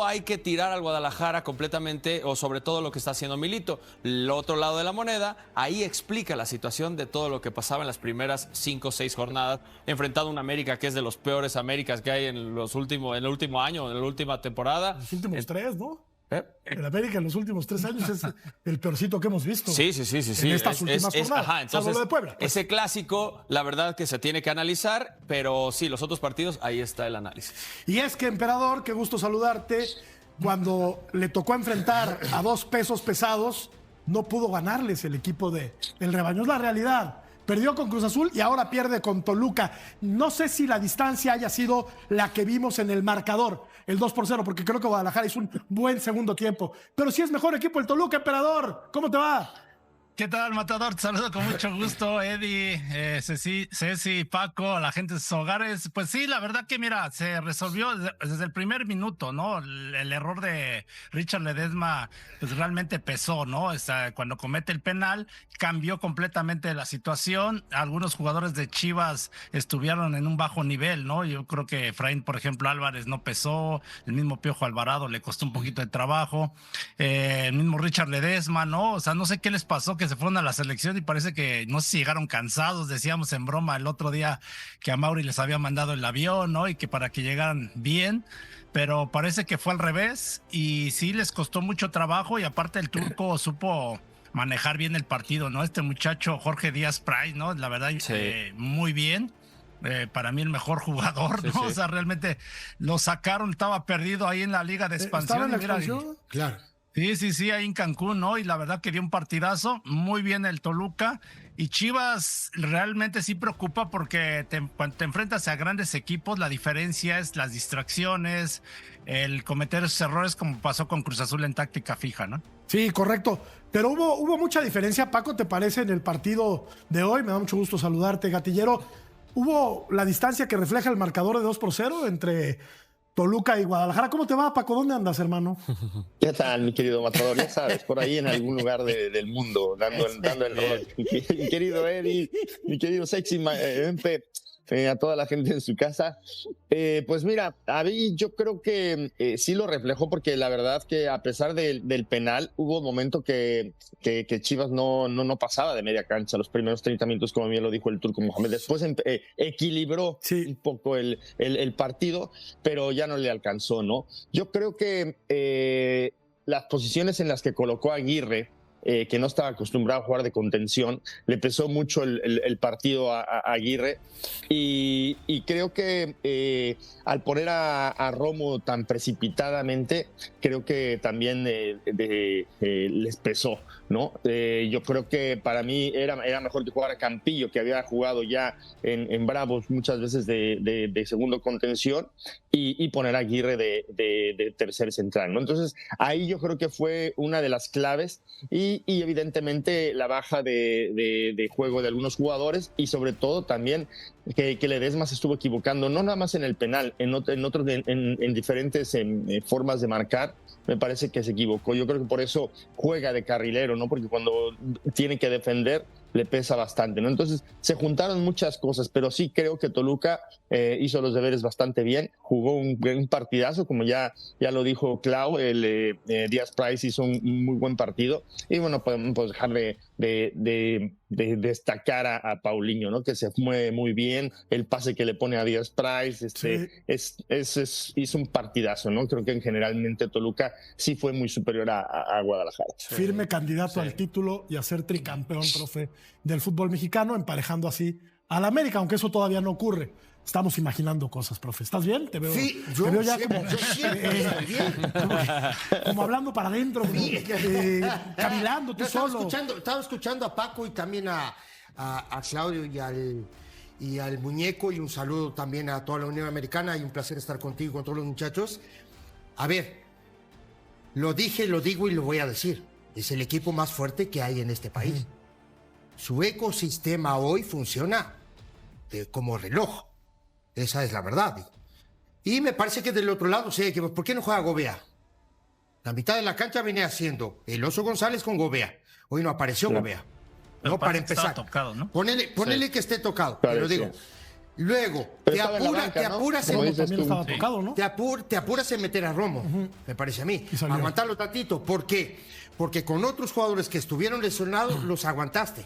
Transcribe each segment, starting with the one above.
hay que tirar al Guadalajara completamente, o sobre todo lo que está haciendo Milito. El otro lado de la moneda, ahí explica la situación de todo lo que pasaba en las primeras 5 o 6 jornadas, enfrentando a un América que es de los peores Américas que hay en el último año, en la última temporada. Los últimos 3, ¿no? ¿Eh? El América en los últimos 3 años es el peorcito que hemos visto. Sí. En estas últimas jornadas. Ajá, entonces, lo de Puebla, pues. ese clásico, la verdad que se tiene que analizar, pero sí, los otros partidos, ahí está el análisis. Y es que, emperador, qué gusto saludarte. Cuando le tocó enfrentar a 2 pesos pesados, no pudo ganarles el equipo del rebaño. Es la realidad. Perdió con Cruz Azul y ahora pierde con Toluca. No sé si la distancia haya sido la que vimos en el marcador, el 2-0, porque creo que Guadalajara hizo un buen segundo tiempo. Pero sí es mejor equipo el Toluca, emperador. ¿Cómo te va? ¿Qué tal, Matador? Te saludo con mucho gusto, Eddie, Ceci, Paco, la gente de sus hogares. Pues sí, la verdad que, mira, se resolvió desde el primer minuto, ¿no? El error de Richard Ledesma, pues realmente pesó, ¿no? Cuando comete el penal, cambió completamente la situación. Algunos jugadores de Chivas estuvieron en un bajo nivel, ¿no? Yo creo que Efraín, por ejemplo, Álvarez no pesó, el mismo Piojo Alvarado le costó un poquito de trabajo, el mismo Richard Ledesma, ¿no? O sea, no sé qué les pasó, que se fueron a la selección y parece que no sé si llegaron cansados. Decíamos en broma el otro día que a Mauri les había mandado el avión, ¿no? Y que para que llegaran bien, pero parece que fue al revés y sí les costó mucho trabajo y aparte el turco supo manejar bien el partido, ¿no? Este muchacho Jorge Díaz Price, ¿no? La verdad, Sí. muy bien. Para mí el mejor jugador, Sí, ¿no? sí. O sea, realmente lo sacaron, estaba perdido ahí en la Liga de Expansión. ¿Estaba en la y mira, expansión? Claro. Sí, ahí en Cancún, ¿no? Y la verdad que dio un partidazo, muy bien el Toluca. Y Chivas realmente sí preocupa porque cuando te enfrentas a grandes equipos, la diferencia es las distracciones, el cometer esos errores como pasó con Cruz Azul en táctica fija, ¿no? Sí, correcto. Pero hubo mucha diferencia, Paco, ¿te parece, en el partido de hoy? Me da mucho gusto saludarte, Gatillero. ¿Hubo la distancia que refleja el marcador de 2-0 entre Toluca y Guadalajara? ¿Cómo te va, Paco? ¿Dónde andas, hermano? ¿Qué tal, mi querido Matador? Ya sabes, por ahí en algún lugar del mundo, dando el rol. Mi querido Eddie, mi querido Sexy Empe, a toda la gente en su casa. Pues mira, a mí yo creo que sí lo reflejó porque la verdad que a pesar del penal, hubo un momento que Chivas no pasaba de media cancha los primeros 30 minutos, como bien lo dijo el turco Mohamed. Después equilibró un poco el partido, pero ya no le alcanzó, ¿no? Yo creo que las posiciones en las que colocó a Aguirre, que no estaba acostumbrado a jugar de contención, le pesó mucho el partido a a Aguirre y creo que al poner a Romo tan precipitadamente, creo que también les pesó, ¿no? Yo creo que para mí era mejor que jugara Campillo, que había jugado ya en Bravos muchas veces de segundo contención, y poner a Aguirre de tercer central, ¿no? Entonces ahí yo creo que fue una de las claves y evidentemente la baja de juego de algunos jugadores y sobre todo también que Ledesma se estuvo equivocando, no nada más en el penal, en diferentes formas de marcar. Me parece que se equivocó. Yo creo que por eso juega de carrilero, ¿no? Porque cuando tiene que defender le pesa bastante, ¿no? Entonces se juntaron muchas cosas, pero sí creo que Toluca hizo los deberes bastante bien, jugó un partidazo, como ya lo dijo Clau, Díaz Price hizo un muy buen partido, y bueno, podemos dejar de destacar a Paulinho, ¿no? Que se mueve muy bien, el pase que le pone a Díaz Price, hizo un partidazo, ¿no? Creo que generalmente Toluca sí fue muy superior a Guadalajara. Firme candidato al título y a ser tricampeón, profe, del fútbol mexicano, emparejando así al América, aunque eso todavía no ocurre. Estamos imaginando cosas, profe. ¿Estás bien? Te veo, sí, te veo ya siempre, como, yo siempre estoy bien. como hablando para adentro, cavilando tú solo. Estaba escuchando a Paco y también a Claudio y al muñeco, y un saludo también a toda la Unión Americana, y un placer estar contigo, con todos los muchachos. A ver, lo dije, lo digo y lo voy a decir. Es el equipo más fuerte que hay en este país. Su ecosistema hoy funciona como reloj. Esa es la verdad. Y me parece que del otro lado, ¿por qué no juega Gobea? La mitad de la cancha viene haciendo el Oso González con Gobea. Hoy no apareció Gobea. No, para empezar. Tocado, ¿no? Ponele que esté tocado. Pero digo, Luego, Pero te estaba en la banca, ¿no? apuras Como en dices También tú. estaba tocado, ¿no? te apuras en meter a Romo, me parece a mí. Y salió. Aguantarlo tantito. ¿Por qué? Porque con otros jugadores que estuvieron lesionados, los aguantaste.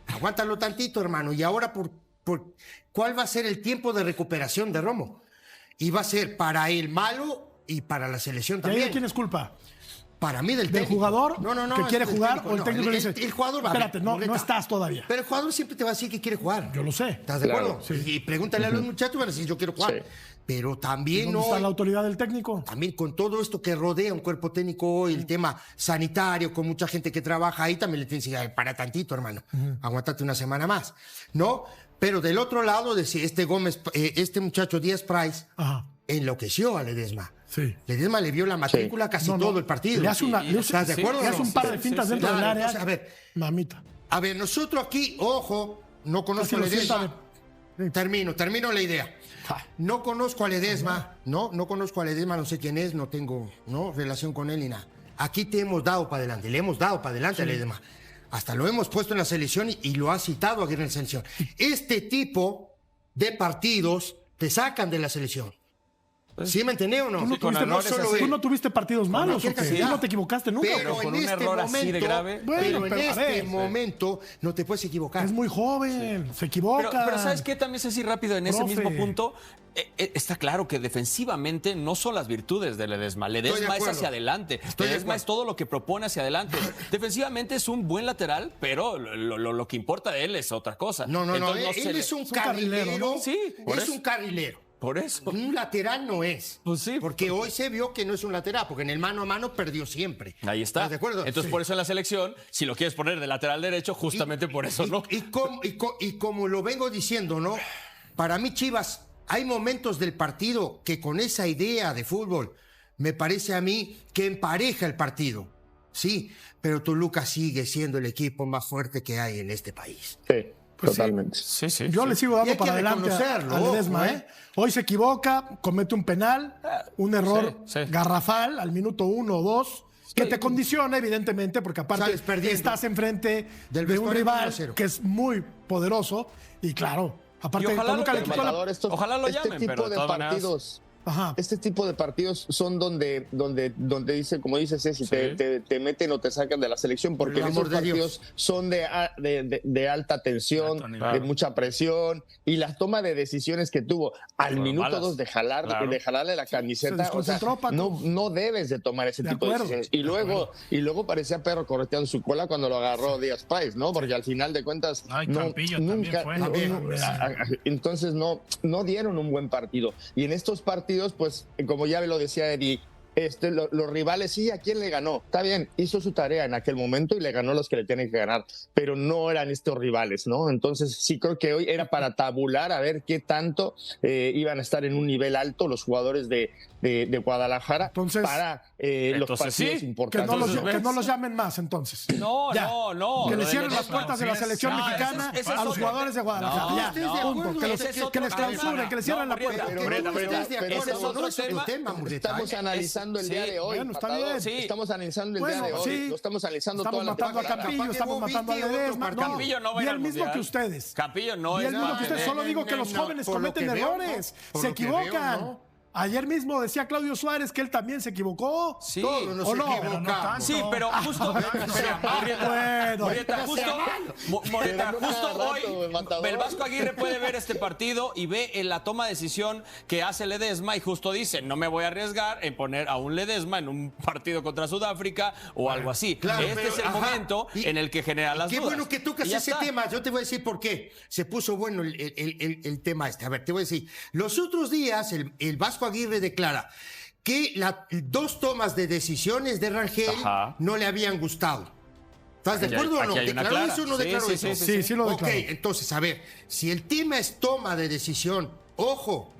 Aguántalo tantito, hermano. Y ahora, ¿cuál va a ser el tiempo de recuperación de Romo? Y va a ser para el malo y para la selección ¿Y ahí también. de quién es culpa? Para mí del ¿Del técnico. jugador No, que quiere del jugar técnico, o el no, técnico le dice, el jugador va a espérate, no Murrieta. estás todavía? Pero el jugador siempre te va a decir que quiere jugar. Yo lo sé. ¿Estás de Claro, acuerdo? Y pregúntale a los muchachos, van a decir, yo quiero jugar. Sí. Pero también ¿Dónde no. está la autoridad del técnico? También con todo esto que rodea un cuerpo técnico hoy, el tema sanitario, con mucha gente que trabaja ahí, también le tienes que decir, para tantito, hermano, aguantate una semana más, ¿no? Pero del otro lado, decir, este muchacho Díaz Price Ajá. enloqueció a Ledesma. Sí. Ledesma le vio la matrícula casi todo el partido. Le hace, ¿Estás de acuerdo? le hace o no? un par de fintas Sí, dentro del claro, área. entonces, Mamita. A ver, nosotros aquí, ojo, no conozco a Casi lo Ledesma. sienta Termino la idea. No conozco a Ledesma, no conozco a Ledesma, no sé quién es, no tengo relación con él ni nada. Aquí te hemos dado para adelante, le hemos dado para adelante a Ledesma. Hasta lo hemos puesto en la selección y lo ha citado aquí en la selección. Este tipo de partidos te sacan de la selección. ¿Sí me entendés o no? Tú no tuviste partidos malos, cualquier ¿o qué? cantidad. Tú no te equivocaste nunca. Pero con en un este error así de momento, grave. Bueno, pero en pero a este ver, momento no te puedes equivocar. Es muy joven, se equivoca. Pero ¿sabes qué? También sé si rápido en ese Profe. mismo punto. Está claro que defensivamente no son las virtudes de Ledesma. Ledesma es acuerdo. hacia adelante. Estoy de Ledesma acuerdo. es todo lo que propone hacia adelante. Defensivamente es un buen lateral, pero lo que importa de él es otra cosa. No. Entonces, Él es un carrilero, ¿no? Sí, por es eso. un carrilero. Por eso. Un lateral no es. Pues sí. Porque hoy se vio que no es un lateral, porque en el mano a mano perdió siempre. Ahí está. ¿Estás de acuerdo? Entonces, Sí. por eso en la selección, si lo quieres poner de lateral derecho, justamente por eso no. Y como lo vengo diciendo, ¿no? Para mí, Chivas, hay momentos del partido que con esa idea de fútbol, me parece a mí que empareja el partido. Sí, pero Toluca sigue siendo el equipo más fuerte que hay en este país. Sí, Pues sí. totalmente. Sí, sí. Yo le sigo Y dando hay que para adelante reconocerlo, a Ledesma, ojo, ¿eh? Hoy se equivoca, comete un penal, un error sí. garrafal al minuto 1 o 2, que te condiciona, evidentemente, porque aparte Sales perdiendo. estás enfrente Del de un vestuario rival 1-0. que es muy poderoso. Y claro, aparte Y ojalá Toluca lo le llamen. quitó la... Matador, Ojalá lo este llamen, tipo pero de de todas maneras- partidos. Ajá. Este tipo de partidos son donde dice, como dice Ceci, Sí. te meten o te sacan de la selección, porque Por el esos amor de Dios. partidos son de alta tensión, Alto nivel. de mucha presión, y la toma de decisiones que tuvo al Fueron minuto malas. 2 de jalarle la camiseta, o sea, desconcentró, Paco. no debes de tomar ese De tipo acuerdo, de decisiones. Y luego parecía perro correteando su cola cuando lo agarró Díaz Price, ¿no? Porque al final de cuentas Ay, no, Campillo también nunca, fue. entonces no dieron un buen partido. Y en estos partidos, pues, como ya lo decía Eddie, los rivales, sí, ¿a quién le ganó? Está bien, hizo su tarea en aquel momento y le ganó a los que le tienen que ganar, pero no eran estos rivales, ¿no? Entonces sí creo que hoy era para tabular a ver qué tanto iban a estar en un nivel alto los jugadores de Guadalajara Entonces- para los Entonces, partidos sí, Que importantes. no los llamen más, entonces. No. Que le lo de cierren las Ledesma. puertas de la selección No, mexicana ese es a los otro jugadores de Guadalajara. No, ya, no, punto. Que los ese es otro les clausuren, tema. que les cierren No, la puerta. Murrieta, Pero Murrieta, no estás de Murrieta. acuerdo, Ese es otro no es tu tema. tema, Murrieta. Estamos analizando el día de hoy. Bueno, está Matador. bien. Sí. Estamos analizando el Bueno, día de hoy. sí. Lo estamos analizando Estamos toda la matando a temporada. Campillo, Capaz que estamos vos matando a viste otro Ledesma. partido. No, Campillo no va a y ir el al mismo Mundial. que ustedes. Campillo no Y es el mismo que ustedes. Solo digo que los jóvenes por lo cometen que veo, errores, por se lo que veo, equivocan. ¿no? Ayer mismo decía Claudio Suárez que él también se equivocó. Sí. Todos nos ¿O no? equivocamos. Pero no tanto. Sí, pero justo. Bueno. Murrieta, justo Cada hoy rato, Matador. el Vasco Aguirre puede ver este partido y ve en la toma de decisión que hace Ledesma y justo dice, no me voy a arriesgar en poner a un Ledesma en un partido contra Sudáfrica o algo así. Claro, Este pero, es el ajá. momento Y- en el que genera las Qué dudas. bueno que tocas Y ya ese está. tema. Yo te voy a decir por qué. Se puso bueno el tema este. A ver, te voy a decir. Los otros días el Vasco Aguirre declara que dos tomas de decisiones de Rangel Ajá. no le habían gustado. ¿Estás de Aquí acuerdo o no? hay una ¿Declaró clara. eso o no Sí, declaró sí, eso? sí, Sí lo Ok, declaró. entonces, a ver, si el tema es toma de decisión, ojo,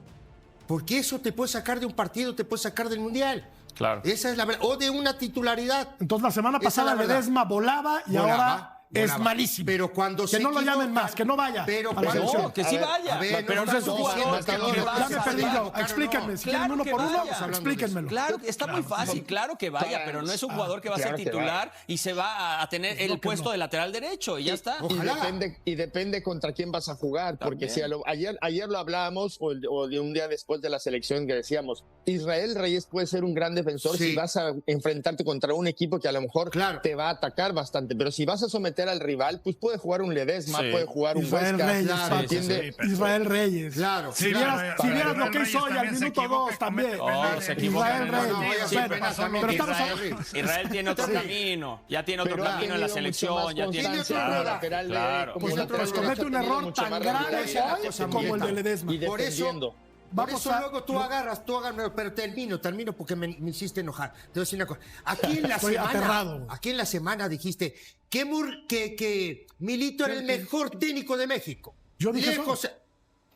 porque eso te puede sacar de un partido, te puede sacar del Mundial. Claro. Esa es la verdad. O de una titularidad. Entonces la semana Esa es pasada la verdad. Ledesma volaba y Volaba. ahora es malísimo. Pero cuando que no lo llamen más, que no vaya Pero a la cuando- selección. No, que sí vaya. Pero no es un jugador que va Ya a me salvar. perdí yo. Claro, Explíquenme. no. Si quieren Claro uno que por uno, vaya. explíquenmelo. Claro, está muy fácil, claro que vaya, pero no es un jugador que va a ser Claro que titular y se va a tener el puesto de lateral derecho y ya está. Ojalá. Y depende contra quién vas a jugar, porque También. ayer lo hablábamos, o de un día después de la selección, que decíamos, Israel Reyes puede ser un gran defensor Sí. si vas a enfrentarte contra un equipo que a lo mejor Claro. te va a atacar bastante, pero si vas a someter al rival, pues puede jugar un Ledesma, Sí. puede jugar un Israel Huesca, Reyes, claro, papi. ¿entiende? Israel Reyes. Claro. Si Sí, vieras, pero- si pero vieras lo Israel que hizo Reyes hoy al también se minuto equivoca 2 y también. comete penales. Oh, se equivoca. Israel No, Reyes. no, ya Sí, sé, pero penal también. pero estamos Israel. Israel tiene otro Sí. camino, ya tiene otro Pero ha camino en la tenido selección, mucho más ya tiene constancia otro como rodaje. lateral de- Claro. como Pues lateral Pues derecho, comete un ha tenido error mucho tan más grave regularidad. hoy como el de Ledesma. Y Por eso, defendiendo. por Vamos eso a- luego tú agarras, pero termino porque me hiciste enojar. Te voy a decir una cosa. Aquí en la Estoy semana, aterrado. aquí en la semana dijiste que Milito era el mejor técnico de México. Yo dije eso. Lejos,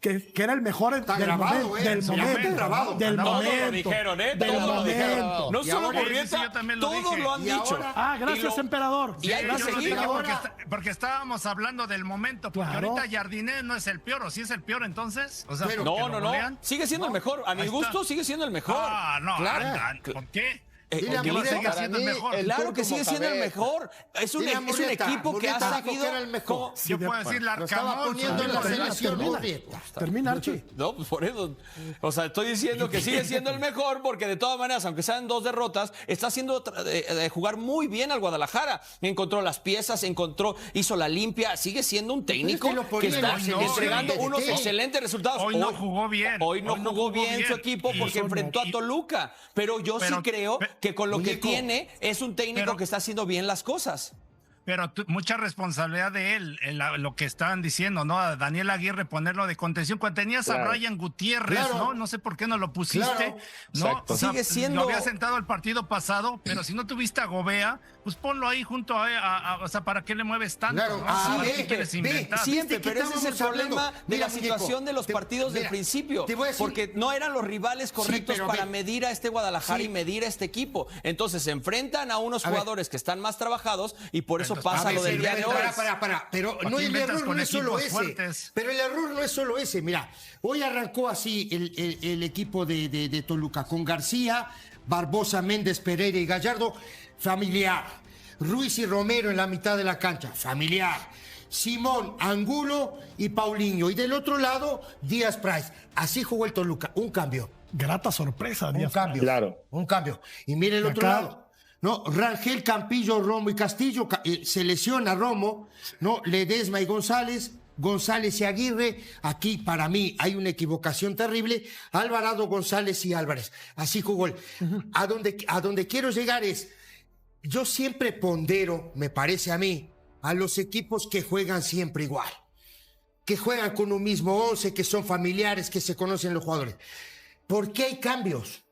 que era el mejor Está del grabado, momento. ¿eh? Del Sí, ya momento. está grabado. Del Todos lo momento. dijeron, ¿eh? Del Todos lo dijeron. momento. No Y solo ahora- Murrieta, Sí, yo también lo todos dije. lo han Y dicho. ahora- Ah, gracias, Y lo- emperador. y hay Yo más lo dije seguido. porque estábamos hablando del momento, porque Claro. ahorita Jardine no es el peor, o si es el peor entonces. O sea, Pero- porque No, lo no, golean. no. Sigue siendo el mejor. A mi Ahí gusto está. sigue siendo el mejor. Ah, no, Claro. anda, ¿por qué? Dile a ¿Por qué va a Murrieta, seguir para siendo el mí, mejor? el- Claro que turco sigue siendo el Mohamed. mejor. Es un Dile a Murrieta, equipo que ha Murrieta dijo sabido. que era el mejor. cómo- Yo puedo decir Lo estaba poniendo en la Termina, selección. termina. Murrieta. Termina, Archie. No, pues por eso. O sea, estoy diciendo que sigue siendo el mejor porque de todas maneras, aunque sean 2 derrotas, está haciendo jugar muy bien al Guadalajara. Encontró las piezas, hizo la limpia. Sigue siendo un técnico Pero es que lo que ponía está en la selección entregando de unos DT. excelentes resultados. Hoy no jugó bien. Hoy no jugó bien su bien. equipo Y porque eso enfrentó a y- Toluca. Pero yo sí Pero- creo que con lo que Muñeco. tiene es un técnico Pero- que está haciendo bien las cosas. Pero mucha responsabilidad de él, en lo que estaban diciendo, ¿no? A Daniel Aguirre ponerlo de contención. Cuando tenías Claro. a Brian Gutiérrez, Claro. ¿no? No sé por qué no lo pusiste, Claro. ¿no? Exacto. O sea, Sigue siendo- Lo había sentado el partido pasado, pero si no tuviste a Gobea, pues ponlo ahí junto o sea, ¿para qué le mueves tanto? Claro. ¿no? Ah, ¿Para ve, qué quieres ve, inventar? Siempre, ¿Viste que pero ese es el estábamos problema hablando? de Mira, la situación muñeco, de los partidos del mira, principio. te voy a decir- Porque no eran los rivales correctos pero para ve. medir a este Guadalajara Sí. y medir a este equipo. Entonces se enfrentan a unos A ver. jugadores que están más trabajados y por eso Entonces, pasa A ver, lo del pero, día de hoy. Pero ¿Para no, qué el inventas error con no es solo equipos ese. fuertes? Pero el error no es solo ese. Mira, hoy arrancó así el equipo de Toluca con García, Barbosa, Méndez, Pereira y Gallardo, familiar. Ruiz y Romero en la mitad de la cancha, familiar. Simón, Angulo y Paulinho. Y del otro lado, Díaz Price. Así jugó el Toluca. Un cambio. Grata sorpresa, Un Díaz. cambio. Claro. Un cambio. Y mire el Y otro acá- lado. ¿No? Rangel, Campillo, Romo y Castillo. Se lesiona Romo. ¿No? Ledesma y González. González y Aguirre. Aquí, para mí, hay una equivocación terrible. Alvarado, González y Álvarez. Así jugó él. A donde quiero llegar es. Yo siempre pondero, me parece a mí, a los equipos que juegan siempre igual. Que juegan con un mismo 11, que son familiares, que se conocen los jugadores. ¿Por qué hay cambios?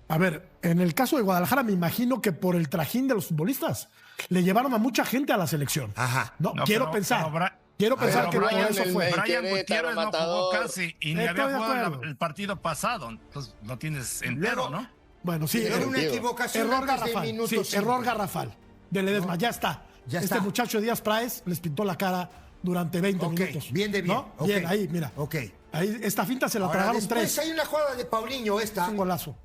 A ver, en el caso de Guadalajara, me imagino que por el trajín de los futbolistas le llevaron a mucha gente a la selección. Ajá. No, No, quiero pero- pensar. pero Quiero ver, pensar que pero por Brian eso el- fue. el- Brian Querétaro, Gutiérrez no jugó Matador. casi y ni Estoy había de jugado acuerdo. el partido pasado. Entonces lo tienes entero, Luego- ¿no? Bueno, sí, Era una Definitivo. equivocación error antes del garrafal. minuto Sí, 5. error garrafal de Ledesma. Ya está. Ya este está. muchacho Díaz Price les pintó la cara durante 20 Ok, minutos. bien de bien. ¿No? Ok. Bien, ahí, mira. Ok. Ahí, esta finta se la Ahora, tragaron después 3. hay una jugada de Paulinho esta, Un golazo.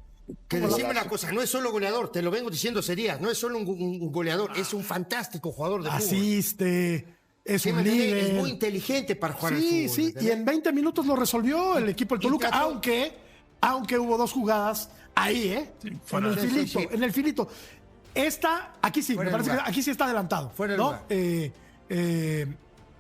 que decime una cosa, no es solo goleador, te lo vengo diciendo hace días, no es solo un goleador, es un fantástico jugador de fútbol. Asiste, es ¿Sí un me entiendes? líder. Es muy inteligente para jugar al Sí, fútbol. sí, ¿me y entiendes? en 20 minutos lo resolvió el equipo del Y Toluca, trató- aunque hubo 2 jugadas ahí, en fuera el de- filito, sí. en el filito. Esta, aquí sí, Fuera me de parece que lugar. aquí sí está adelantado, Fuera de ¿no? lugar.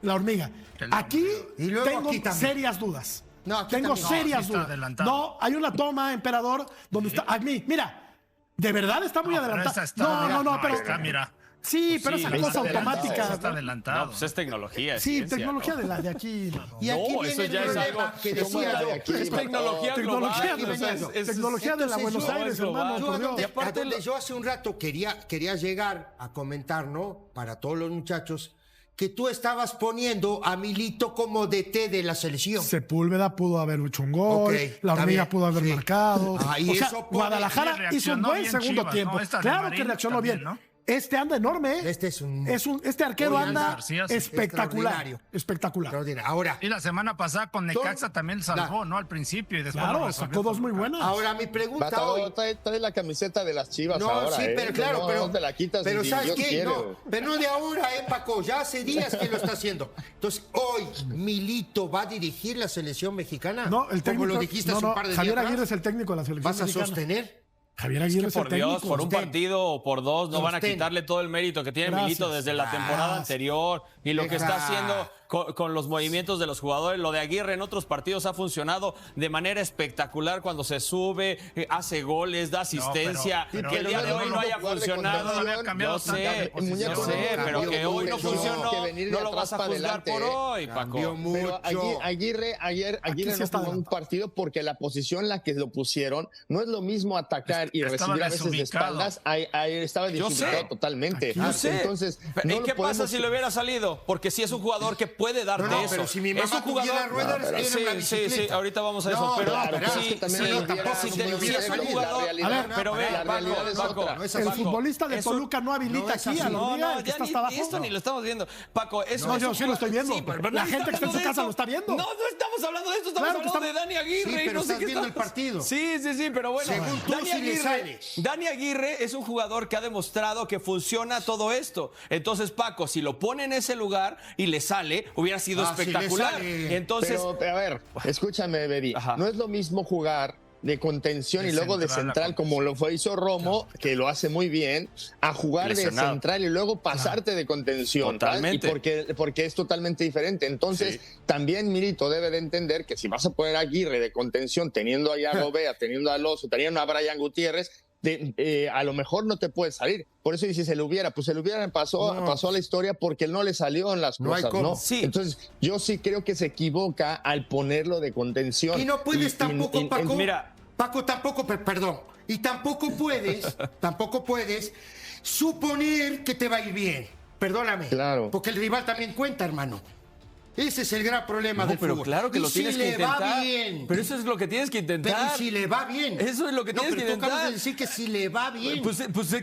La hormiga. Aquí Y luego tengo aquí también. serias dudas. No, aquí Tengo también. serias No, sí está dudas. adelantado. No, hay una toma, emperador, donde está Agni. Mira, de verdad está muy No, pero adelantado. esa está- No, pero está, mira. sí, pero sí, esa ahí cosa está automática. Está adelantado. No, pues es tecnología. es Sí, ciencia, tecnología ¿no? de aquí. Y aquí No, viene eso el ya es problema algo que ¿cómo decía era yo. de aquí? Es tecnología Tecnología, global, de- o sea, es- tecnología de la entonces Buenos yo- Aires, global. hermano. Yo por a Dios. donde, Y aparte a donde lo- yo hace un rato quería llegar a comentar, ¿no? Para todos los muchachos, que tú estabas poniendo a Milito como DT de la selección. Sepúlveda pudo haber hecho un gol, Ok, la está hormiga bien, pudo haber sí. marcado. Ah, y o sea, eso pone- Guadalajara Sí, hizo un reaccionó buen bien segundo Chivas, tiempo. ¿no? Esta de Claro que Marín reaccionó también, bien. ¿no? Este anda enorme, ¿eh? Este arquero Hoy anda García, sí. espectacular. Extraordinario. Espectacular. Extraordinario. Ahora, Y la semana pasada con Necaxa también salvó, ¿no? Al principio y después lo Claro, resolvió sacó dos muy Toluca. buenas. ahora mi pregunta Matador, hoy. trae la camiseta de las Chivas No, ahora, sí, pero claro, no, pero no te la quitas pero si ¿sabes Dios qué? quiere. No, pero no de ahora, Paco, ya hace días que lo está haciendo. Entonces, hoy Milito va a dirigir la selección mexicana. No, el técnico. Como lo dijiste hace un par de días. Javier atrás. Aguirre es el técnico de la selección ¿Vas a mexicana. sostener? Javier Aguirre es el Por Dios, técnico. por un Sostén. partido o por dos no van a Sostén. quitarle todo el mérito que tiene Gracias. Milito desde la temporada anterior y lo que está Deja. haciendo con los movimientos de los jugadores. Lo de Aguirre en otros partidos ha funcionado de manera espectacular cuando se sube, hace goles, da asistencia. pero que el día de hoy no haya jugar de funcionado. contención, había cambiado Yo sé, tantas yo posiciones. sé, pero Cambió que hoy no mucho, funcionó, que venir de no lo atrás vas a para juzgar adelante, por hoy, Cambió Paco. mucho. Pero Aguirre sí no está jugó un adelantado. partido porque la posición en la que lo pusieron no es lo mismo atacar y Estaba recibir a veces de desubicado. espaldas. Ahí estaba Yo desubicado sé. totalmente. Yo sé. Entonces, Pero, no ¿y lo qué pasa podemos- si le hubiera salido? Porque si es un jugador que puede darte No, eso. pero si mi es mamá un jugador. tuviera ruedas, pero era una sí, bicicleta. ahorita vamos a eso. No, pero claro, pero sí, es que también sí, no tampoco si como te- lo si hubiera es un salido. jugador. La realidad- A ver, pero ve, la realidad es Paco, otra. No es El así. futbolista de Es un- Toluca no habilita no es aquí así. a No, Lodía, no, el que ya está ni hasta abajo. esto ni lo estamos viendo. Paco, eso No, es yo un sí lo estoy jugador- viendo. pero La nadie gente que está en su hablando de casa eso. lo está viendo. No, no estamos hablando de esto, estamos Claro que hablando de estamos- Dani Aguirre. Sí, y pero no sé estás qué viendo el estamos- partido. Sí, pero bueno. Según tú, sí le sale. Dani Aguirre es un jugador que ha demostrado que funciona todo esto. Entonces, Paco, si lo pone en ese lugar y le sale, hubiera sido Ah, si le espectacular. sale. Entonces, Pero, a ver, escúchame, Bedi. Ajá. No es lo mismo jugar de contención De y luego de central a central como lo hizo Romo, que lo hace muy bien, a jugar Lesionado. de central y luego pasarte de contención. ¿sabes? Totalmente. Y porque es totalmente diferente. Entonces, también Milito debe de entender que si vas a poner a Aguirre de contención, teniendo a Iago Bea, teniendo a Alonso, teniendo a Brian Gutiérrez, a lo mejor no te puede salir. Por eso dices, el hubiera pasó a la historia porque él no le salió en las No hay cosas, cómo. ¿no? Sí. Entonces, yo sí creo que se equivoca al ponerlo de contención. Y no puedes tampoco, Paco. mira. Paco, tampoco, perdón. Y tampoco puedes suponer que te va a ir bien. Perdóname. Claro. Porque el rival también cuenta, hermano. Ese es el gran problema No, del pero fútbol. claro que Y lo si tienes que le va intentar. bien. Pero eso es lo que tienes que Pero intentar. ¿y si le va bien? Eso es lo que tienes pero que tú acabas intentar. de decir que si le va bien. Pues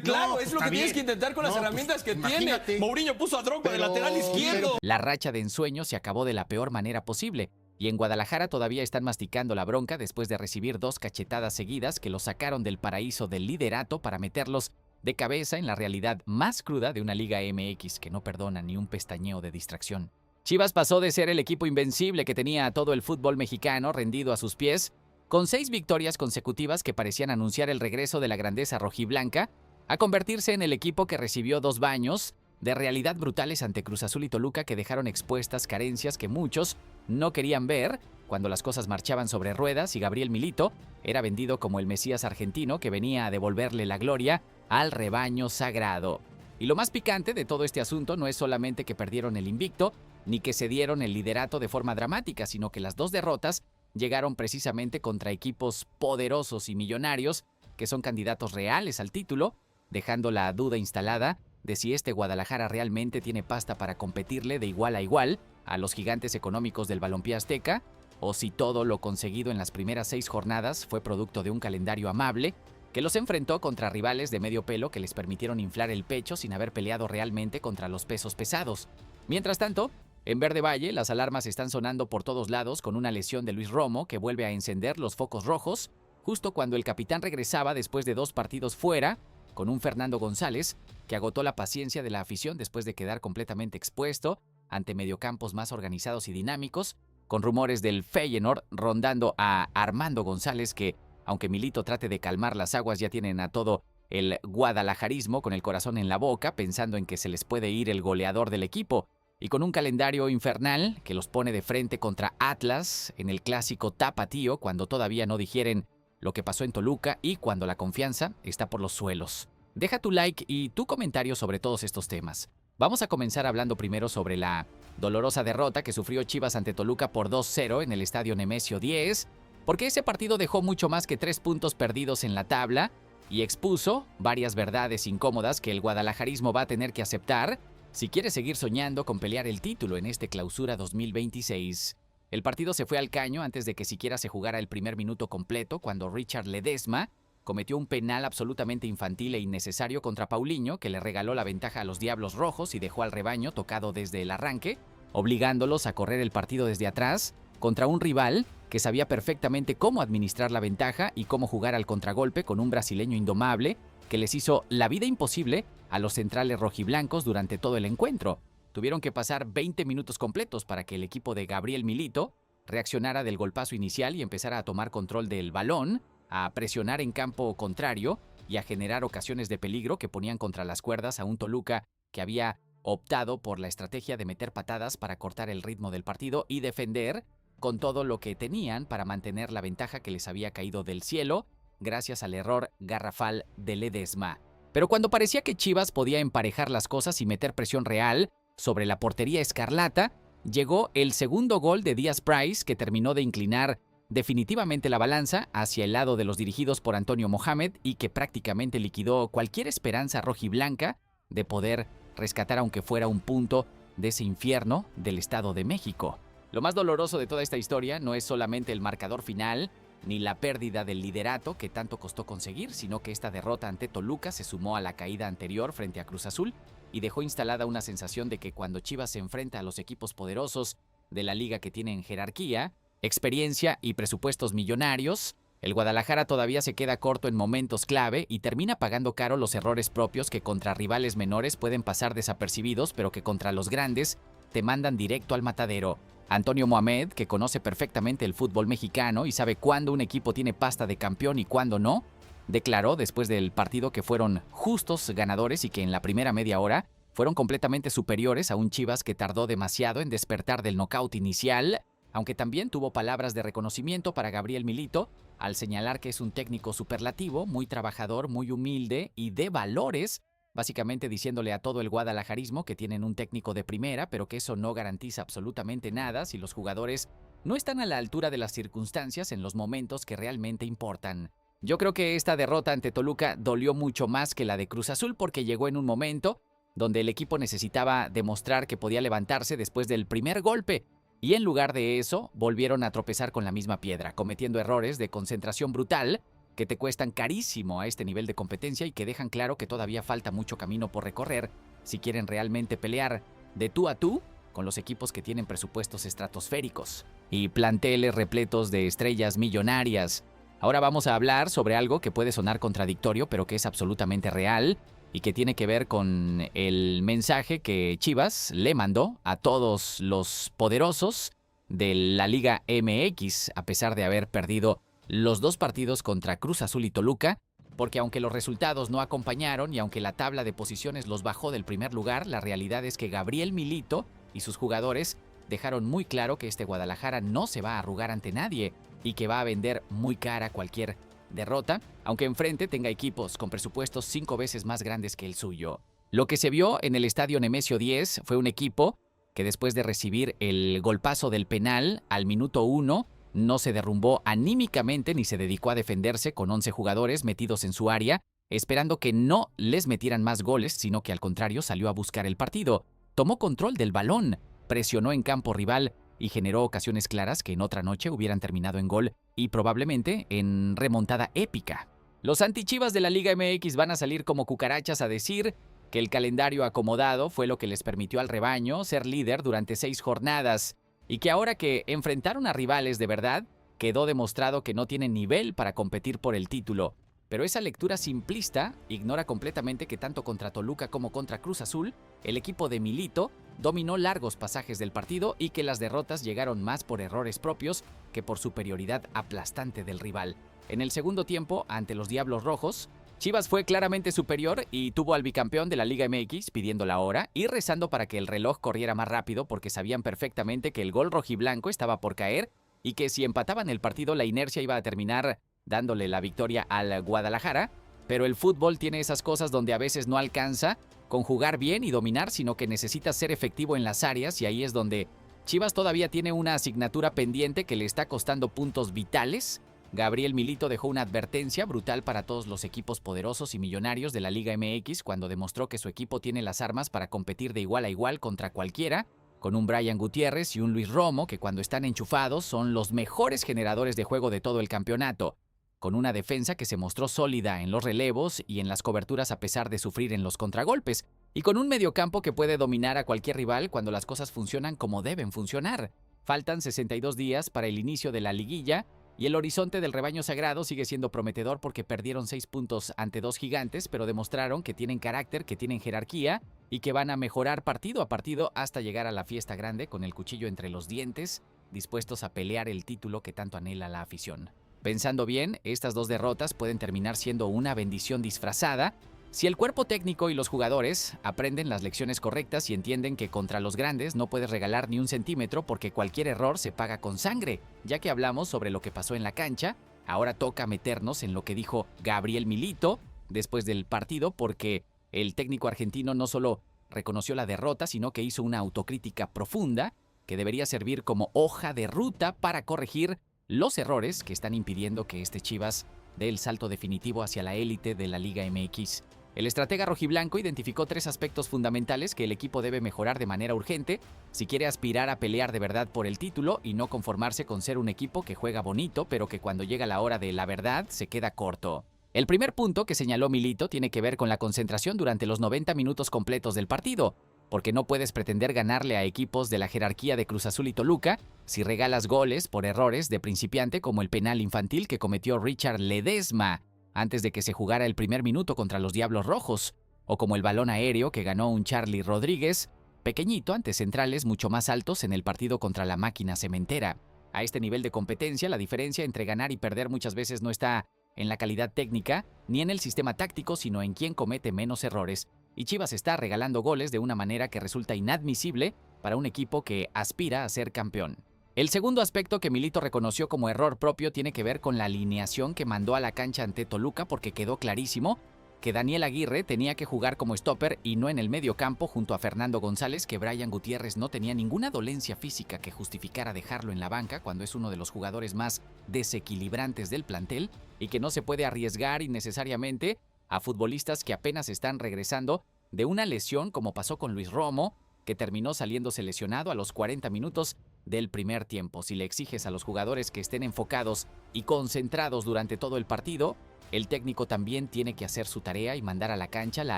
claro, No, es lo está que tienes bien. que intentar con las No, herramientas pues, que imagínate. tiene. Mourinho puso a Drogba de Pero- lateral izquierdo. La racha de ensueño se acabó de la peor manera posible, y en Guadalajara todavía están masticando la bronca después de recibir 2 cachetadas seguidas que los sacaron del paraíso del liderato para meterlos de cabeza en la realidad más cruda de una Liga MX que no perdona ni un pestañeo de distracción. Chivas pasó de ser el equipo invencible que tenía a todo el fútbol mexicano rendido a sus pies, con 6 victorias consecutivas que parecían anunciar el regreso de la grandeza rojiblanca, a convertirse en el equipo que recibió 2 baños de realidad brutales ante Cruz Azul y Toluca que dejaron expuestas carencias que muchos no querían ver cuando las cosas marchaban sobre ruedas y Gabriel Milito era vendido como el Mesías argentino que venía a devolverle la gloria al rebaño sagrado. Y lo más picante de todo este asunto no es solamente que perdieron el invicto, ni que se dieron el liderato de forma dramática, sino que las 2 derrotas llegaron precisamente contra equipos poderosos y millonarios que son candidatos reales al título, dejando la duda instalada de si este Guadalajara realmente tiene pasta para competirle de igual a igual a los gigantes económicos del balompié azteca, o si todo lo conseguido en las primeras 6 jornadas fue producto de un calendario amable que los enfrentó contra rivales de medio pelo que les permitieron inflar el pecho sin haber peleado realmente contra los pesos pesados. Mientras tanto, en Verde Valle, las alarmas están sonando por todos lados con una lesión de Luis Romo que vuelve a encender los focos rojos, justo cuando el capitán regresaba después de 2 partidos fuera, con un Fernando González que agotó la paciencia de la afición después de quedar completamente expuesto ante mediocampos más organizados y dinámicos, con rumores del Feyenoord rondando a Armando González que, aunque Milito trate de calmar las aguas, ya tienen a todo el guadalajarismo con el corazón en la boca, pensando en que se les puede ir el goleador del equipo, y con un calendario infernal que los pone de frente contra Atlas en el clásico tapatío cuando todavía no digieren lo que pasó en Toluca y cuando la confianza está por los suelos. Deja tu like y tu comentario sobre todos estos temas. Vamos a comenzar hablando primero sobre la dolorosa derrota que sufrió Chivas ante Toluca por 2-0 en el Estadio Nemesio 10, porque ese partido dejó mucho más que 3 puntos perdidos en la tabla y expuso varias verdades incómodas que el guadalajarismo va a tener que aceptar si quiere seguir soñando con pelear el título en este Clausura 2026. El partido se fue al caño antes de que siquiera se jugara el primer minuto completo cuando Richard Ledesma cometió un penal absolutamente infantil e innecesario contra Paulinho, que le regaló la ventaja a los Diablos Rojos y dejó al rebaño tocado desde el arranque, obligándolos a correr el partido desde atrás contra un rival que sabía perfectamente cómo administrar la ventaja y cómo jugar al contragolpe con un brasileño indomable que les hizo la vida imposible a los centrales rojiblancos durante todo el encuentro. Tuvieron que pasar 20 minutos completos para que el equipo de Gabriel Milito reaccionara del golpazo inicial y empezara a tomar control del balón, a presionar en campo contrario y a generar ocasiones de peligro que ponían contra las cuerdas a un Toluca que había optado por la estrategia de meter patadas para cortar el ritmo del partido y defender con todo lo que tenían para mantener la ventaja que les había caído del cielo gracias al error garrafal de Ledesma. Pero cuando parecía que Chivas podía emparejar las cosas y meter presión real sobre la portería escarlata, llegó el segundo gol de Díaz Price, que terminó de inclinar definitivamente la balanza hacia el lado de los dirigidos por Antonio Mohamed y que prácticamente liquidó cualquier esperanza rojiblanca de poder rescatar aunque fuera un punto de ese infierno del Estado de México. Lo más doloroso de toda esta historia no es solamente el marcador final ni la pérdida del liderato que tanto costó conseguir, sino que esta derrota ante Toluca se sumó a la caída anterior frente a Cruz Azul y dejó instalada una sensación de que cuando Chivas se enfrenta a los equipos poderosos de la liga que tienen jerarquía, experiencia y presupuestos millonarios, el Guadalajara todavía se queda corto en momentos clave y termina pagando caro los errores propios que contra rivales menores pueden pasar desapercibidos, pero que contra los grandes te mandan directo al matadero. Antonio Mohamed, que conoce perfectamente el fútbol mexicano y sabe cuándo un equipo tiene pasta de campeón y cuándo no, declaró después del partido que fueron justos ganadores y que en la primera media hora fueron completamente superiores a un Chivas que tardó demasiado en despertar del nocaut inicial, aunque también tuvo palabras de reconocimiento para Gabriel Milito al señalar que es un técnico superlativo, muy trabajador, muy humilde y de valores, básicamente diciéndole a todo el guadalajarismo que tienen un técnico de primera, pero que eso no garantiza absolutamente nada si los jugadores no están a la altura de las circunstancias en los momentos que realmente importan. Yo creo que esta derrota ante Toluca dolió mucho más que la de Cruz Azul porque llegó en un momento donde el equipo necesitaba demostrar que podía levantarse después del primer golpe, y en lugar de eso volvieron a tropezar con la misma piedra, cometiendo errores de concentración brutal que te cuestan carísimo a este nivel de competencia y que dejan claro que todavía falta mucho camino por recorrer si quieren realmente pelear de tú a tú con los equipos que tienen presupuestos estratosféricos y planteles repletos de estrellas millonarias. Ahora vamos a hablar sobre algo que puede sonar contradictorio, pero que es absolutamente real y que tiene que ver con el mensaje que Chivas le mandó a todos los poderosos de la Liga MX, a pesar de haber perdido los dos partidos contra Cruz Azul y Toluca, porque aunque los resultados no acompañaron y aunque la tabla de posiciones los bajó del primer lugar, la realidad es que Gabriel Milito y sus jugadores dejaron muy claro que este Guadalajara no se va a arrugar ante nadie y que va a vender muy cara cualquier derrota, aunque enfrente tenga equipos con presupuestos 5 veces más grandes que el suyo. Lo que se vio en el estadio Nemesio 10 fue un equipo que después de recibir el golpazo del penal al minuto 1, no se derrumbó anímicamente ni se dedicó a defenderse con 11 jugadores metidos en su área, esperando que no les metieran más goles, sino que al contrario salió a buscar el partido. Tomó control del balón, presionó en campo rival y generó ocasiones claras que en otra noche hubieran terminado en gol y probablemente en remontada épica. Los antichivas de la Liga MX van a salir como cucarachas a decir que el calendario acomodado fue lo que les permitió al rebaño ser líder durante 6 jornadas y que ahora que enfrentaron a rivales de verdad, quedó demostrado que no tienen nivel para competir por el título. Pero esa lectura simplista ignora completamente que tanto contra Toluca como contra Cruz Azul, el equipo de Milito dominó largos pasajes del partido y que las derrotas llegaron más por errores propios que por superioridad aplastante del rival. En el segundo tiempo, ante los Diablos Rojos, Chivas fue claramente superior y tuvo al bicampeón de la Liga MX pidiendo la hora y rezando para que el reloj corriera más rápido porque sabían perfectamente que el gol rojiblanco estaba por caer y que si empataban el partido la inercia iba a terminar dándole la victoria al Guadalajara, pero el fútbol tiene esas cosas donde a veces no alcanza con jugar bien y dominar, sino que necesita ser efectivo en las áreas y ahí es donde Chivas todavía tiene una asignatura pendiente que le está costando puntos vitales. Gabriel Milito dejó una advertencia brutal para todos los equipos poderosos y millonarios de la Liga MX cuando demostró que su equipo tiene las armas para competir de igual a igual contra cualquiera, con un Brian Gutiérrez y un Luis Romo que cuando están enchufados son los mejores generadores de juego de todo el campeonato. con una defensa que se mostró sólida en los relevos y en las coberturas a pesar de sufrir en los contragolpes, y con un mediocampo que puede dominar a cualquier rival cuando las cosas funcionan como deben funcionar. Faltan 62 días para el inicio de la liguilla, y el horizonte del rebaño sagrado sigue siendo prometedor porque perdieron 6 puntos ante 2 gigantes, pero demostraron que tienen carácter, que tienen jerarquía y que van a mejorar partido a partido hasta llegar a la fiesta grande con el cuchillo entre los dientes, dispuestos a pelear el título que tanto anhela la afición. Pensando bien, estas 2 derrotas pueden terminar siendo una bendición disfrazada si el cuerpo técnico y los jugadores aprenden las lecciones correctas y entienden que contra los grandes no puedes regalar ni un centímetro porque cualquier error se paga con sangre. Ya que hablamos sobre lo que pasó en la cancha, ahora toca meternos en lo que dijo Gabriel Milito después del partido, porque el técnico argentino no solo reconoció la derrota, sino que hizo una autocrítica profunda que debería servir como hoja de ruta para corregir los errores que están impidiendo que este Chivas dé el salto definitivo hacia la élite de la Liga MX. El estratega rojiblanco identificó 3 aspectos fundamentales que el equipo debe mejorar de manera urgente si quiere aspirar a pelear de verdad por el título y no conformarse con ser un equipo que juega bonito, pero que cuando llega la hora de la verdad se queda corto. El primer punto que señaló Milito tiene que ver con la concentración durante los 90 minutos completos del partido, porque no puedes pretender ganarle a equipos de la jerarquía de Cruz Azul y Toluca si regalas goles por errores de principiante como el penal infantil que cometió Richard Ledesma antes de que se jugara el primer minuto contra los Diablos Rojos, o como el balón aéreo que ganó un Charlie Rodríguez, pequeñito ante centrales mucho más altos en el partido contra la máquina cementera. A este nivel de competencia, la diferencia entre ganar y perder muchas veces no está en la calidad técnica ni en el sistema táctico, sino en quién comete menos errores. Y Chivas está regalando goles de una manera que resulta inadmisible para un equipo que aspira a ser campeón. El segundo aspecto que Milito reconoció como error propio tiene que ver con la alineación que mandó a la cancha ante Toluca, porque quedó clarísimo que Daniel Aguirre tenía que jugar como stopper y no en el medio campo junto a Fernando González, que Brian Gutiérrez no tenía ninguna dolencia física que justificara dejarlo en la banca cuando es uno de los jugadores más desequilibrantes del plantel y que no se puede arriesgar innecesariamente a futbolistas que apenas están regresando de una lesión como pasó con Luis Romo, que terminó saliéndose lesionado a los 40 minutos del primer tiempo. Si le exiges a los jugadores que estén enfocados y concentrados durante todo el partido, el técnico también tiene que hacer su tarea y mandar a la cancha la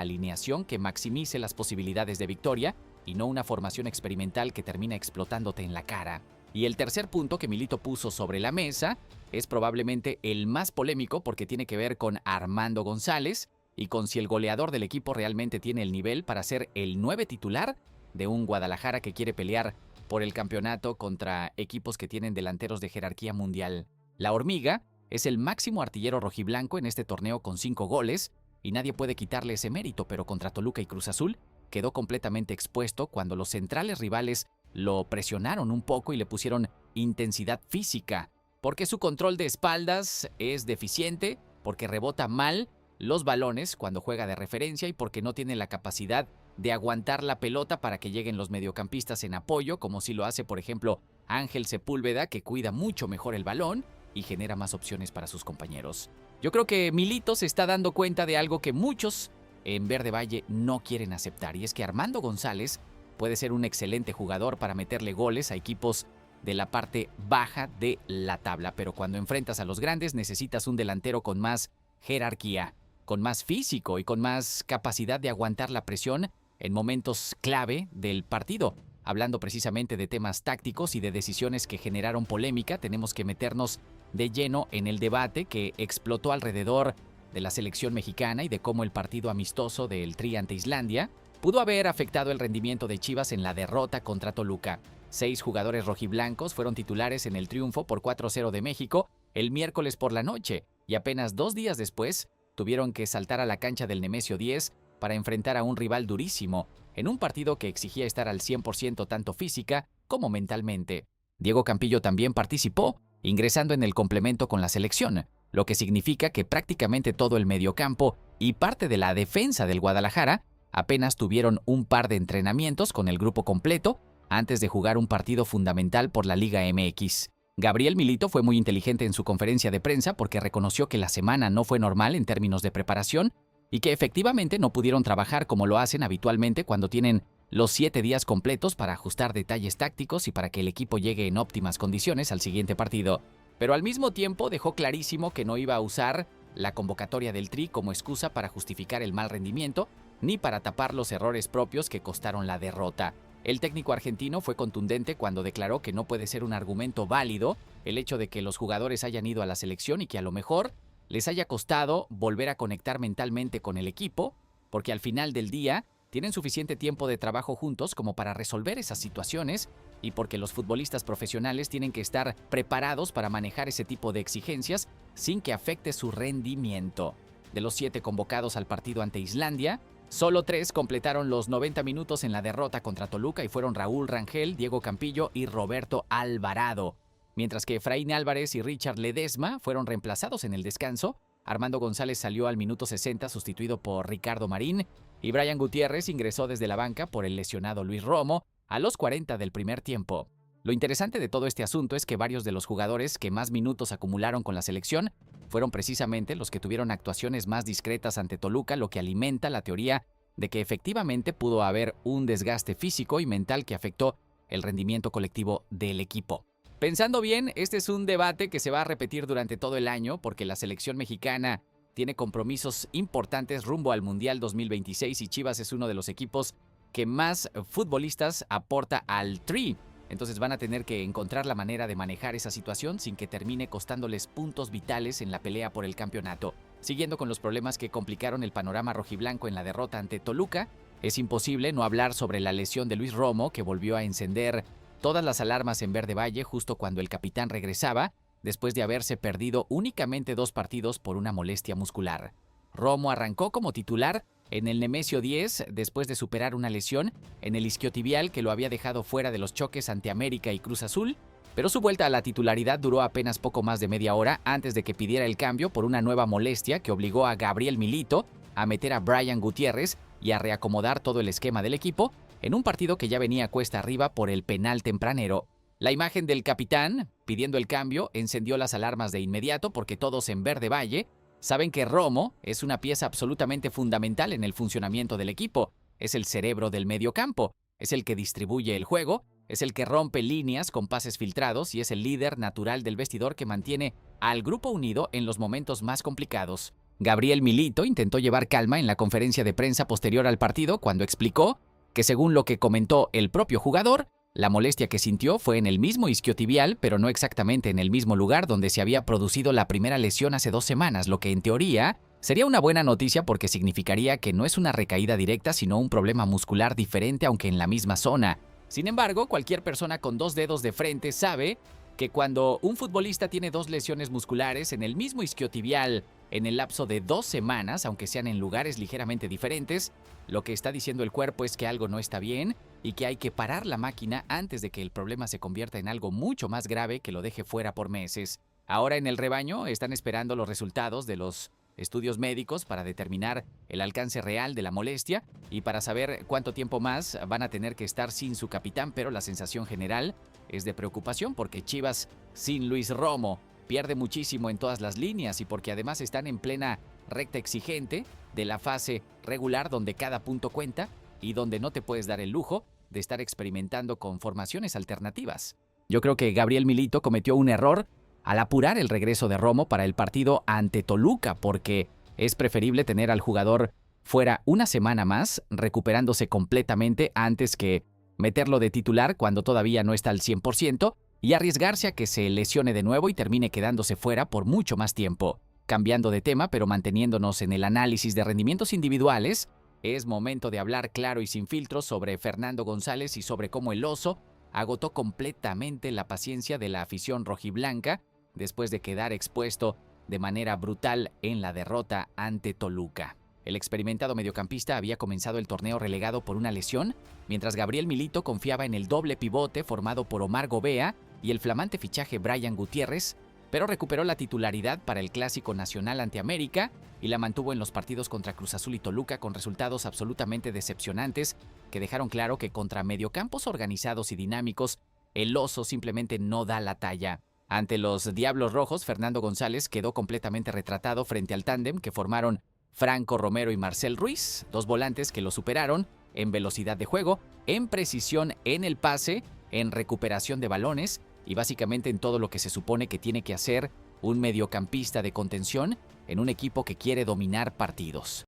alineación que maximice las posibilidades de victoria y no una formación experimental que termina explotándote en la cara. Y el tercer punto que Milito puso sobre la mesa es probablemente el más polémico porque tiene que ver con Armando González y con si el goleador del equipo realmente tiene el nivel para ser el 9 titular de un Guadalajara que quiere pelear por el campeonato contra equipos que tienen delanteros de jerarquía mundial. La Hormiga es el máximo artillero rojiblanco en este torneo con 5 goles y nadie puede quitarle ese mérito, pero contra Toluca y Cruz Azul quedó completamente expuesto cuando los centrales rivales lo presionaron un poco y le pusieron intensidad física, porque su control de espaldas es deficiente, porque rebota mal los balones cuando juega de referencia y porque no tiene la capacidad de aguantar la pelota para que lleguen los mediocampistas en apoyo, como si lo hace, por ejemplo, Ángel Sepúlveda, que cuida mucho mejor el balón y genera más opciones para sus compañeros. Yo creo que Milito se está dando cuenta de algo que muchos en Verde Valle no quieren aceptar, y es que Armando González puede ser un excelente jugador para meterle goles a equipos de la parte baja de la tabla, pero cuando enfrentas a los grandes necesitas un delantero con más jerarquía, con más físico y con más capacidad de aguantar la presión en momentos clave del partido. Hablando precisamente de temas tácticos y de decisiones que generaron polémica, tenemos que meternos de lleno en el debate que explotó alrededor de la selección mexicana y de cómo el partido amistoso del Tri ante Islandia pudo haber afectado el rendimiento de Chivas en la derrota contra Toluca. 6 jugadores rojiblancos fueron titulares en el triunfo por 4-0 de México el miércoles por la noche y apenas 2 días después tuvieron que saltar a la cancha del Nemesio 10 para enfrentar a un rival durísimo, en un partido que exigía estar al 100% tanto física como mentalmente. Diego Campillo también participó, ingresando en el complemento con la selección, lo que significa que prácticamente todo el mediocampo y parte de la defensa del Guadalajara apenas tuvieron un par de entrenamientos con el grupo completo antes de jugar un partido fundamental por la Liga MX. Gabriel Milito fue muy inteligente en su conferencia de prensa porque reconoció que la semana no fue normal en términos de preparación y que efectivamente no pudieron trabajar como lo hacen habitualmente cuando tienen los 7 días completos para ajustar detalles tácticos y para que el equipo llegue en óptimas condiciones al siguiente partido. pero al mismo tiempo dejó clarísimo que no iba a usar la convocatoria del Tri como excusa para justificar el mal rendimiento, ni para tapar los errores propios que costaron la derrota. El técnico argentino fue contundente cuando declaró que no puede ser un argumento válido el hecho de que los jugadores hayan ido a la selección y que a lo mejor les haya costado volver a conectar mentalmente con el equipo, porque al final del día tienen suficiente tiempo de trabajo juntos como para resolver esas situaciones y porque los futbolistas profesionales tienen que estar preparados para manejar ese tipo de exigencias sin que afecte su rendimiento. De los 7 convocados al partido ante Islandia, solo 3 completaron los 90 minutos en la derrota contra Toluca y fueron Raúl Rangel, Diego Campillo y Roberto Alvarado. Mientras que Efraín Álvarez y Richard Ledesma fueron reemplazados en el descanso, Armando González salió al minuto 60 sustituido por Ricardo Marín y Brian Gutiérrez ingresó desde la banca por el lesionado Luis Romo a los 40 del primer tiempo. Lo interesante de todo este asunto es que varios de los jugadores que más minutos acumularon con la selección fueron precisamente los que tuvieron actuaciones más discretas ante Toluca, lo que alimenta la teoría de que efectivamente pudo haber un desgaste físico y mental que afectó el rendimiento colectivo del equipo. Pensando bien, este es un debate que se va a repetir durante todo el año porque la selección mexicana tiene compromisos importantes rumbo al Mundial 2026 y Chivas es uno de los equipos que más futbolistas aporta al Tri. Entonces van a tener que encontrar la manera de manejar esa situación sin que termine costándoles puntos vitales en la pelea por el campeonato. Siguiendo con los problemas que complicaron el panorama rojiblanco en la derrota ante Toluca, es imposible no hablar sobre la lesión de Luis Romo, que volvió a encender todas las alarmas en Verde Valle justo cuando el capitán regresaba, después de haberse perdido únicamente 2 partidos por una molestia muscular. Romo arrancó como titular en el Nemesio 10 después de superar una lesión en el isquiotibial que lo había dejado fuera de los choques ante América y Cruz Azul, pero su vuelta a la titularidad duró apenas poco más de media hora antes de que pidiera el cambio por una nueva molestia que obligó a Gabriel Milito a meter a Brian Gutiérrez y a reacomodar todo el esquema del equipo en un partido que ya venía cuesta arriba por el penal tempranero. La imagen del capitán pidiendo el cambio encendió las alarmas de inmediato porque todos en Verde Valle saben que Romo es una pieza absolutamente fundamental en el funcionamiento del equipo. Es el cerebro del mediocampo, es el que distribuye el juego, es el que rompe líneas con pases filtrados y es el líder natural del vestidor que mantiene al grupo unido en los momentos más complicados. Gabriel Milito intentó llevar calma en la conferencia de prensa posterior al partido cuando explicó que según lo que comentó el propio jugador, la molestia que sintió fue en el mismo isquiotibial, pero no exactamente en el mismo lugar donde se había producido la primera lesión hace 2 semanas, lo que en teoría sería una buena noticia porque significaría que no es una recaída directa, sino un problema muscular diferente aunque en la misma zona. Sin embargo, cualquier persona con 2 dedos de frente sabe que cuando un futbolista tiene 2 lesiones musculares en el mismo isquiotibial en el lapso de 2 semanas, aunque sean en lugares ligeramente diferentes, lo que está diciendo el cuerpo es que algo no está bien y que hay que parar la máquina antes de que el problema se convierta en algo mucho más grave que lo deje fuera por meses. Ahora en el rebaño están esperando los resultados de los estudios médicos para determinar el alcance real de la molestia y para saber cuánto tiempo más van a tener que estar sin su capitán, pero la sensación general es de preocupación porque Chivas sin Luis Romo pierde muchísimo en todas las líneas y porque además están en plena recta exigente de la fase regular donde cada punto cuenta y donde no te puedes dar el lujo de estar experimentando con formaciones alternativas. Yo creo que Gabriel Milito cometió un error al apurar el regreso de Romo para el partido ante Toluca, porque es preferible tener al jugador fuera una semana más, recuperándose completamente antes que meterlo de titular cuando todavía no está al 100% y arriesgarse a que se lesione de nuevo y termine quedándose fuera por mucho más tiempo. Cambiando de tema, pero manteniéndonos en el análisis de rendimientos individuales, es momento de hablar claro y sin filtros sobre Fernando González y sobre cómo el Oso agotó completamente la paciencia de la afición rojiblanca después de quedar expuesto de manera brutal en la derrota ante Toluca. El experimentado mediocampista había comenzado el torneo relegado por una lesión, mientras Gabriel Milito confiaba en el doble pivote formado por Omar Gobea y el flamante fichaje Brian Gutiérrez, pero recuperó la titularidad para el Clásico Nacional ante América y la mantuvo en los partidos contra Cruz Azul y Toluca con resultados absolutamente decepcionantes que dejaron claro que contra mediocampos organizados y dinámicos, el Oso simplemente no da la talla. Ante los Diablos Rojos, Fernando González quedó completamente retratado frente al tándem que formaron Franco Romero y Marcel Ruiz, 2 volantes que lo superaron en velocidad de juego, en precisión en el pase, en recuperación de balones, y básicamente en todo lo que se supone que tiene que hacer un mediocampista de contención en un equipo que quiere dominar partidos.